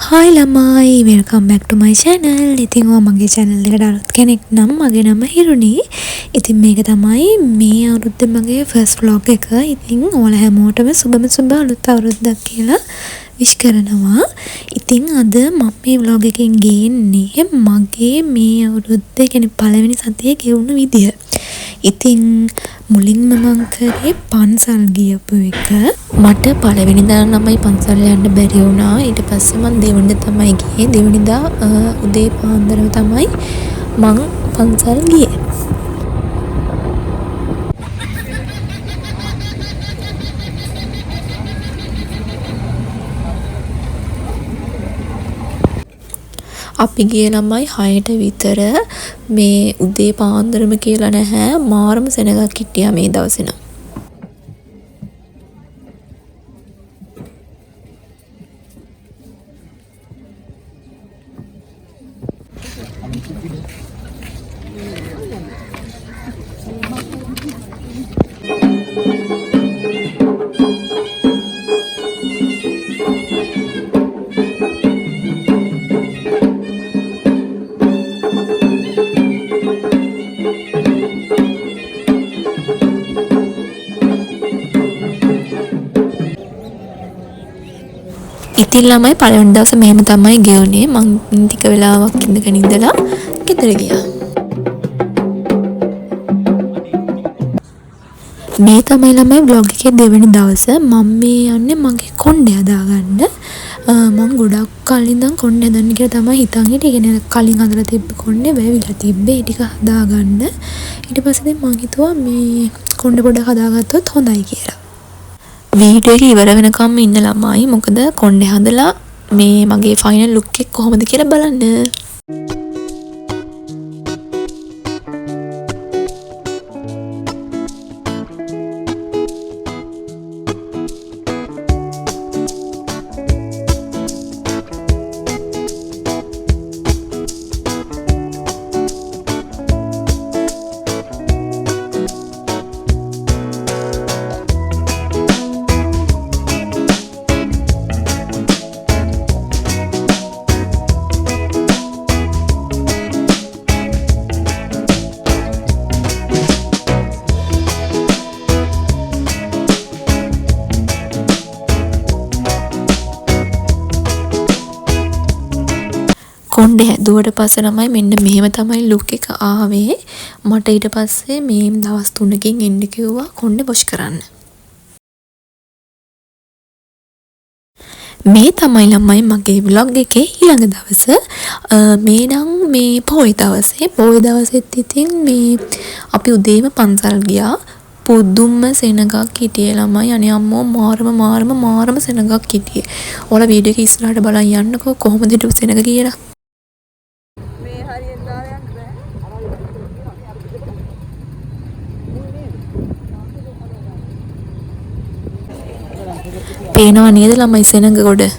Hi ළමයි, welcome back to my channel. ඉතින් ඔයා මගේ channel එකට අලුත් කෙනෙක් නම් මගේ නම හිරුනි. ඉතින් මේක තමයි මේ අවුරුද්දේ මගේ first vlog එක. ඉතින් ඔයාලා හැමෝටම සුබ අලුත් අවුරුද්දක් කියලා wish කරනවා. ඉතින් අද මම මේ vlog එකෙන් ගේන්නේ මගේ මේ අවුරුද්දේ කියන්නේ පළවෙනි සතියේ ගෙවුණු විදිය. ඉතින් මුලින්ම මං කරේ පන්සල් ගියපු එක. මට පළවෙනිදා ළමයි පන්සල් යන්න බැරි වුණා. ඊට පස්සේ මං දෙවෙනිදා තමයි ගියේ. දෙවෙනිදා උදේ පාන්දරම තමයි මං පන්සල් ගියේ. අපි ගිය ළමයි 6ට විතර. මේ උදේ පාන්දරම කියලා නැහැ. මාරම සෙනගක් හිටියා මේ දවසේ නම්. ඉතින් ළමයි පළවෙනි දවසේ මෙහෙම තමයි ගෙවුනේ. මං ටික වෙලාවක් ඉඳගෙන ඉඳලා ගෙදර ගියා. මේ තමයි ළමයි vlog එකේ දෙවෙනි දවස. මම මේ යන්නේ මගේ කොණ්ඩේ හදාගන්න. මං ගොඩක් කලින් ඉඳන් කොණ්ඩේ හදන්න කියලා තමයි හිතන් හිටියේ. කියන්නේ කලින් හදලා තිබ්බ කොණ්ඩේ වැවිලා තිබ්බේ. ඒ ටික හදාගන්න. ඊට පස්සේ දැන් මං හිතුවා මේ කොණ්ඩේ පොඩ්ඩක් හදාගත්තොත් හොඳයි කියලා. වීඩියෝ එක ඉවර වෙනකම් ඉන්න ළමයි. මොකද කොණ්ඩේ හදලා මේ මගේ ෆයිනල් ලුක් එක කොහොමද කියලා බලන්න. කොණ්ඩේ හැදුවට පස්සේ ළමයි මෙන්න මෙහෙම තමයි ලුක් එක ආවේ. මට ඊට පස්සේ මේ දවස් 3කින් එන්න කිව්වා කොණ්ඩේ වොෂ් කරන්න. මේ තමයි ළමයි මගේ vlog එකේ ඊළඟ දවස. මේ නම් මේ පොයි දවසේ. පොයි දවසෙත් ඉතින් මේ අපි උදේම පන්සල් ගියා. පුදුම සෙනගක් හිටියේ ළමයි. අනේ අම්මෝ මාරම සෙනගක් හිටියේ. ඔයාලා වීඩියෝ එක ඉස්සරහට බලන් යන්නකෝ කොහොමද හිටපු සෙනග කියලා. පේනවා නේද ළමයි සෙනඟ ගොඩ?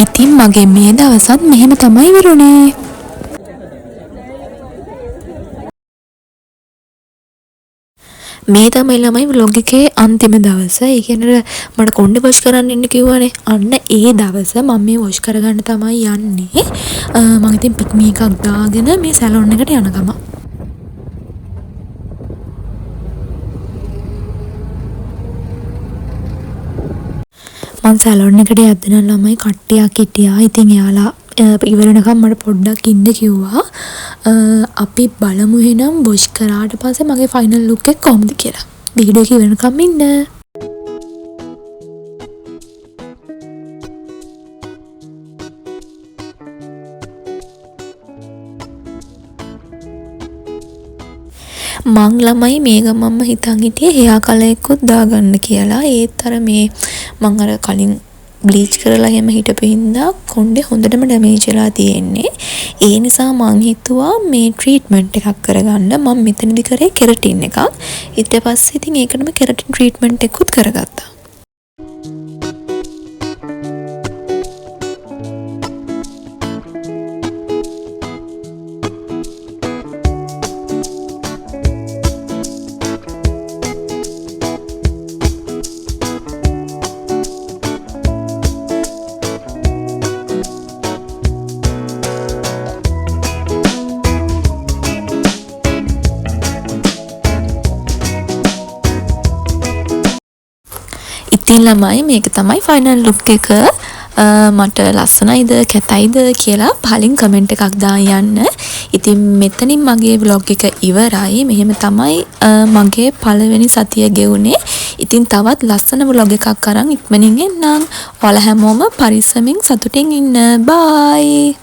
ඉතින් මගේ මේ දවසත් මෙහෙම තමයි ඉවරුනේ. මේ තමයි ළමයි vlog එකේ අන්තිම දවස. ඒ කියන්නේ මට කොණ්ඩේ වොෂ් කරන්න ඉන්න කිව්වනේ. අන්න ඒ දවස මම මේ වොෂ් කරගන්න තමයි යන්නේ. මම ඉතින් පික්මී එකක් දාගෙන මේ සැලොන් එකට යන ගම. මං සැලොන් එකට යද්දී ළමයි කට්ටියක් හිටියා. ඉතින් එයාලා ඉවර වෙනකම් මට පොඩ්ඩක් ඉන්න කිව්වා. අපි බලමු එහෙනම් වොෂ් කරාට පස්සේ මගේ ෆයිනල් ලුක් එක කොහොමද කියලා. වීඩියෝ එක ඉවර වෙනකම් ඉන්න. මං ළමයි මේ ගමම්ම හිතන් හිටියේ හෙයා කලයකුත් දාගන්න කියලා. ඒත් අර මේ මං අර කලින් බ්ලීච් කරලා එහෙම හිටපු හින්දා කොණ්ඩේ හොඳටම ඩැමේජ් වෙලා තියෙන්නේ. ඒ නිසා මං හිතුවා මේ ට්‍රීට්මන්ට් එකක් කරගන්න. මම මෙතනදි කරේ කෙරටින් එකක්. ඊට පස්සේ ඉතින් ඒකටම කෙරටින් ට්‍රීට්මන්ට් එකකුත් කරගත්තා. ඉතින් ළමයි මේක තමයි ෆයිනල් ලුක් එක. මට ලස්සනයිද කැතයිද කියලා පහලින් කමෙන්ට් එකක් දාන්න යන්න. ඉතින් මෙතනින් මගේ vlog එක ඉවරයි. මෙහෙම තමයි මගේ පළවෙනි සතිය ගෙවුනේ. ඉතින් තවත් ලස්සන vlog එකක් අරන් ඉක්මනින් එන්නම්. ඔයාලා හැමෝම පරිස්සමින් සතුටින් ඉන්න. බයි.